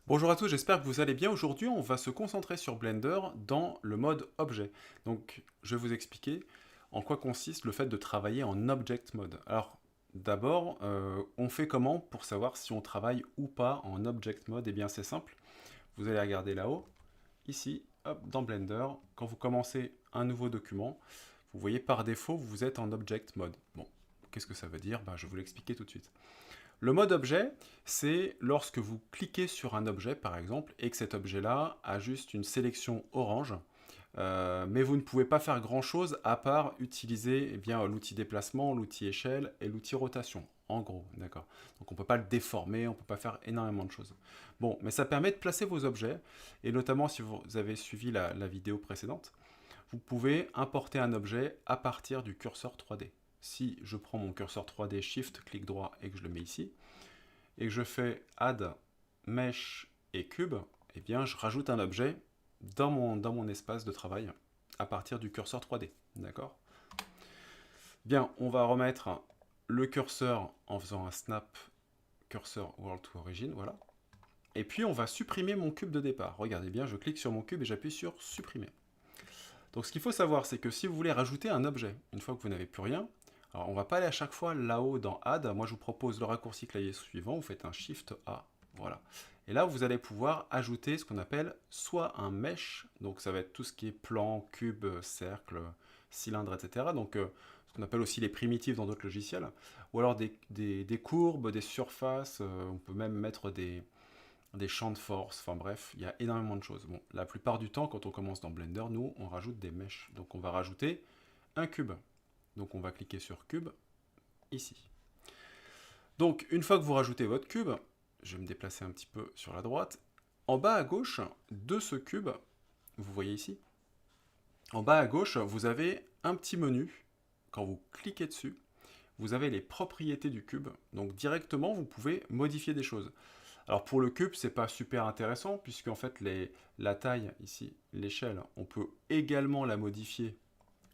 Bonjour à tous, j'espère que vous allez bien. Aujourd'hui, on va se concentrer sur Blender dans le mode objet. Donc, je vais vous expliquer en quoi consiste le fait de travailler en Object Mode. Alors, d'abord, on fait comment pour savoir si on travaille ou pas en Object Mode? Eh bien, c'est simple. Vous allez regarder là-haut, ici, hop, dans Blender. Quand vous commencez un nouveau document, vous voyez par défaut, vous êtes en Object Mode. Bon, qu'est-ce que ça veut dire? Je vais vous l'expliquer tout de suite. Le mode objet, c'est lorsque vous cliquez sur un objet, par exemple, et que cet objet-là a juste une sélection orange, mais vous ne pouvez pas faire grand-chose à part utiliser l'outil déplacement, l'outil échelle et l'outil rotation. En gros, d'accord. Donc on ne peut pas le déformer, on ne peut pas faire énormément de choses. Bon, mais ça permet de placer vos objets, et notamment si vous avez suivi la vidéo précédente, vous pouvez importer un objet à partir du curseur 3D. Si je prends mon curseur 3D, Shift, clic droit et que je le mets ici, et que je fais Add, Mesh et Cube, eh bien je rajoute un objet dans mon espace de travail à partir du curseur 3D. D'accord? Bien, on va remettre le curseur en faisant un snap cursor world to origin, voilà. Et puis on va supprimer mon cube de départ. Regardez bien, je clique sur mon cube et j'appuie sur supprimer. Donc ce qu'il faut savoir, c'est que si vous voulez rajouter un objet, une fois que vous n'avez plus rien, alors on ne va pas aller à chaque fois là-haut dans Add. Moi je vous propose le raccourci clavier suivant, vous faites un Shift A, voilà. Et là vous allez pouvoir ajouter ce qu'on appelle soit un mesh, donc ça va être tout ce qui est plan, cube, cercle, cylindre, etc. Donc ce qu'on appelle aussi les primitives dans d'autres logiciels, ou alors des courbes, des surfaces, on peut même mettre des champs de force, enfin bref, il y a énormément de choses. Bon, la plupart du temps, quand on commence dans Blender, nous, on rajoute des mèches. Donc on va rajouter un cube. Donc on va cliquer sur cube, ici. Donc une fois que vous rajoutez votre cube, je vais me déplacer un petit peu sur la droite, en bas à gauche de ce cube, vous voyez ici, en bas à gauche, vous avez un petit menu. Quand vous cliquez dessus, vous avez les propriétés du cube. Donc directement, vous pouvez modifier des choses. Alors pour le cube, c'est pas super intéressant puisque en fait la taille ici, l'échelle, on peut également la modifier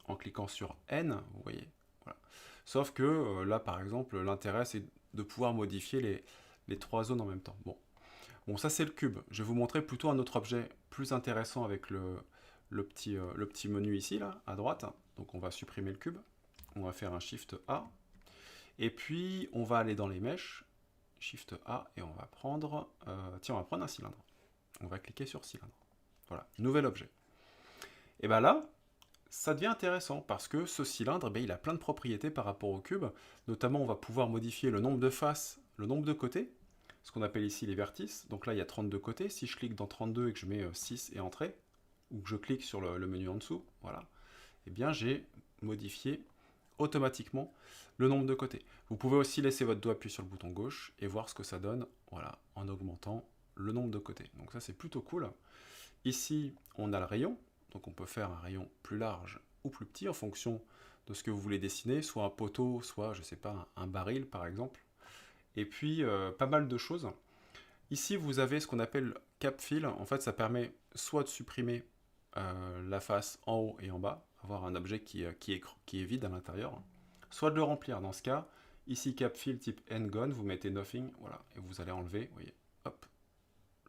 en cliquant sur N, vous voyez. Voilà. Sauf que là par exemple, l'intérêt c'est de pouvoir modifier les trois zones en même temps. Bon, ça c'est le cube. Je vais vous montrer plutôt un autre objet plus intéressant avec le petit menu ici là à droite. Donc on va supprimer le cube. On va faire un Shift A. Et puis on va aller dans les mèches. Shift A et on va prendre, tiens, on va prendre un cylindre. On va cliquer sur cylindre. Voilà, nouvel objet. Et bien là, ça devient intéressant parce que ce cylindre, il a plein de propriétés par rapport au cube. Notamment, on va pouvoir modifier le nombre de faces, le nombre de côtés, ce qu'on appelle ici les vertices. Donc là, il y a 32 côtés. Si je clique dans 32 et que je mets 6 et entrée, ou que je clique sur le menu en dessous, voilà, eh bien j'ai modifié automatiquement le nombre de côtés. Vous pouvez aussi laisser votre doigt appuyé sur le bouton gauche et voir ce que ça donne, voilà, en augmentant le nombre de côtés. Donc ça c'est plutôt cool. Ici on a le rayon, donc on peut faire un rayon plus large ou plus petit en fonction de ce que vous voulez dessiner, soit un poteau, soit je sais pas un baril par exemple. Et puis pas mal de choses. Ici vous avez ce qu'on appelle cap fill. En fait ça permet soit de supprimer la face en haut et en bas, avoir un objet qui est vide à l'intérieur, soit de le remplir. Dans ce cas, ici cap fill type end gone, vous mettez nothing, voilà, et vous allez enlever, vous voyez, hop,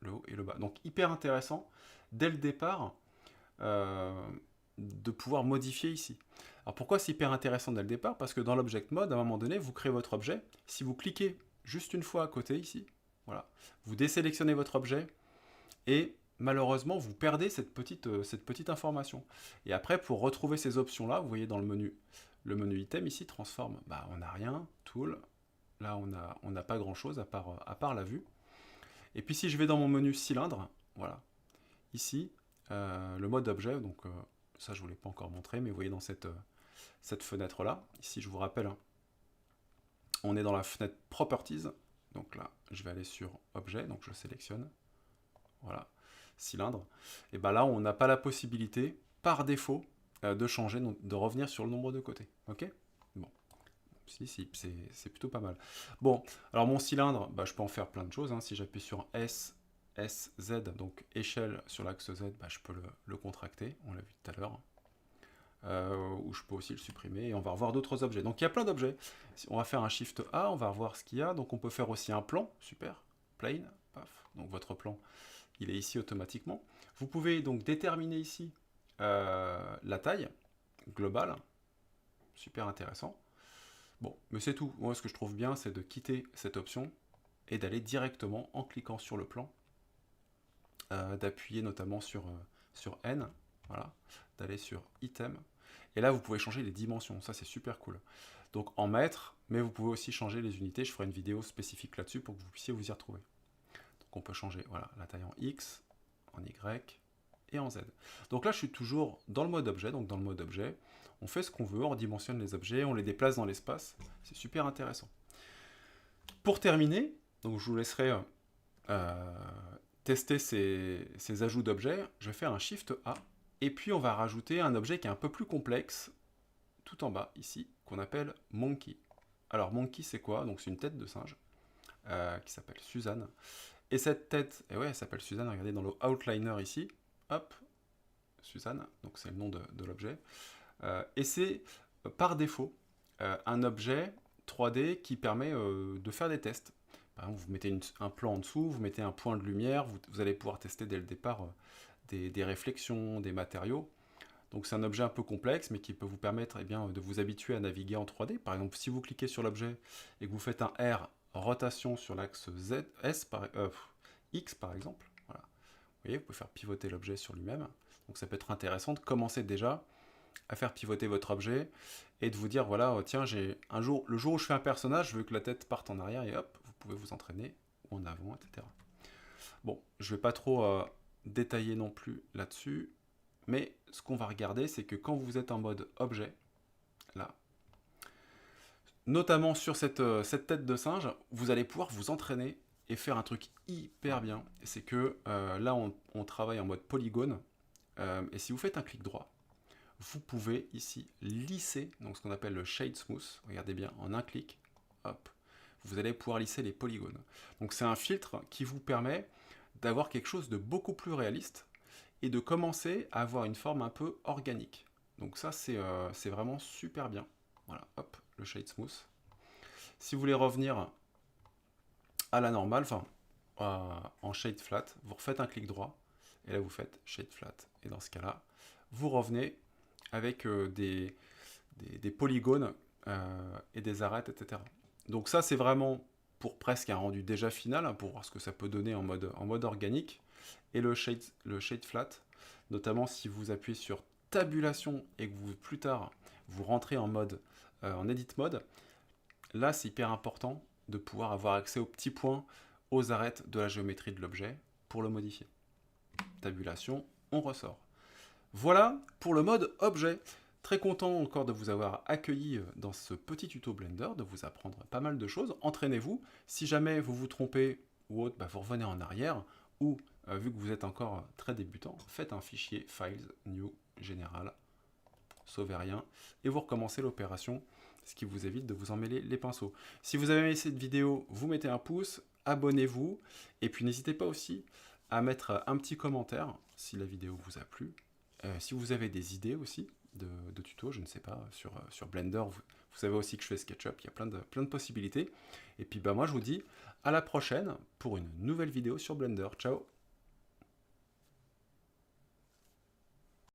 le haut et le bas. Donc hyper intéressant, dès le départ, de pouvoir modifier ici. Alors pourquoi c'est hyper intéressant dès le départ? Parce que dans l'object mode, à un moment donné, vous créez votre objet, si vous cliquez juste une fois à côté ici, voilà, vous désélectionnez votre objet, et malheureusement, vous perdez cette petite information. Et après, pour retrouver ces options-là, vous voyez dans le menu item ici, transform, on n'a rien, tool, là on n'a pas grand-chose à part la vue. Et puis si je vais dans mon menu cylindre, voilà, ici, le mode objet, donc ça je ne vous l'ai pas encore montré, mais vous voyez dans cette fenêtre-là, ici je vous rappelle, hein, on est dans la fenêtre Properties, donc là je vais aller sur Objet, donc je sélectionne, voilà, cylindre, et bien là on n'a pas la possibilité, par défaut, de changer, de revenir sur le nombre de côtés. Ok? Bon, si, c'est plutôt pas mal. Bon, alors mon cylindre, je peux en faire plein de choses, hein. Si j'appuie sur S, S, Z, donc échelle sur l'axe Z, je peux le contracter, on l'a vu tout à l'heure. Ou je peux aussi le supprimer et on va revoir d'autres objets. Donc il y a plein d'objets. On va faire un Shift A, on va revoir ce qu'il y a. Donc on peut faire aussi un plan, super, plane, paf. donc votre plan, il est ici automatiquement. Vous pouvez donc déterminer ici la taille globale, super intéressant. Bon, mais c'est tout. Moi, ce que je trouve bien, c'est de quitter cette option et d'aller directement, en cliquant sur le plan, d'appuyer notamment sur N, voilà, d'aller sur Item. Et là, vous pouvez changer les dimensions, ça c'est super cool. Donc en mètres, mais vous pouvez aussi changer les unités. Je ferai une vidéo spécifique là-dessus pour que vous puissiez vous y retrouver. Donc on peut changer voilà, la taille en X, en Y et en Z. Donc là, je suis toujours dans le mode objet. Donc dans le mode objet, on fait ce qu'on veut, on redimensionne les objets, on les déplace dans l'espace. C'est super intéressant. Pour terminer, donc je vous laisserai tester ces ajouts d'objets. Je vais faire un Shift A. Et puis on va rajouter un objet qui est un peu plus complexe, tout en bas, ici, qu'on appelle Monkey. Alors Monkey, c'est quoi? Donc c'est une tête de singe qui s'appelle Suzanne. Et cette tête, et ouais, elle s'appelle Suzanne, regardez dans le outliner ici, hop, Suzanne, donc c'est le nom de l'objet. Et c'est par défaut un objet 3D qui permet de faire des tests. Par exemple, vous mettez un plan en dessous, vous mettez un point de lumière, vous allez pouvoir tester dès le départ des réflexions, des matériaux. Donc c'est un objet un peu complexe, mais qui peut vous permettre de vous habituer à naviguer en 3D. Par exemple, si vous cliquez sur l'objet et que vous faites un R rotation sur l'axe X par exemple, voilà. Vous voyez, vous pouvez faire pivoter l'objet sur lui-même. Donc ça peut être intéressant de commencer déjà à faire pivoter votre objet et de vous dire, voilà, tiens, le jour où je fais un personnage, je veux que la tête parte en arrière et hop, vous pouvez vous entraîner, ou en avant, etc. Bon, je ne vais pas trop détailler non plus là-dessus. Mais ce qu'on va regarder, c'est que quand vous êtes en mode objet, là, notamment sur cette tête de singe, vous allez pouvoir vous entraîner et faire un truc hyper bien. C'est que là, on travaille en mode polygone. Et si vous faites un clic droit, vous pouvez ici lisser, donc ce qu'on appelle le shade smooth. Regardez bien, en un clic, hop, vous allez pouvoir lisser les polygones. Donc c'est un filtre qui vous permet d'avoir quelque chose de beaucoup plus réaliste et de commencer à avoir une forme un peu organique. Donc ça, c'est vraiment super bien. Voilà, hop, le shade smooth. Si vous voulez revenir à la normale, enfin, en shade flat, vous refaites un clic droit, et là vous faites shade flat. Et dans ce cas-là, vous revenez avec des polygones et des arêtes, etc. Donc ça, c'est vraiment pour presque un rendu déjà final, hein, pour voir ce que ça peut donner en mode organique. Et le shade flat, notamment si vous appuyez sur tabulation et que vous, plus tard, vous rentrez en edit mode, là, c'est hyper important de pouvoir avoir accès aux petits points, aux arêtes de la géométrie de l'objet pour le modifier. Tabulation, on ressort. Voilà pour le mode objet. Très content encore de vous avoir accueilli dans ce petit tuto Blender, de vous apprendre pas mal de choses. Entraînez-vous. Si jamais vous vous trompez ou autre, vous revenez en arrière. Ou, vu que vous êtes encore très débutant, faites un fichier Files, New, Général, sauvez rien, et vous recommencez l'opération, ce qui vous évite de vous emmêler les pinceaux. Si vous avez aimé cette vidéo, vous mettez un pouce, abonnez-vous, et puis n'hésitez pas aussi à mettre un petit commentaire si la vidéo vous a plu. Si vous avez des idées aussi de tutos, je ne sais pas, sur Blender, vous savez aussi que je fais SketchUp, il y a plein de possibilités. Et puis moi je vous dis à la prochaine pour une nouvelle vidéo sur Blender. Ciao!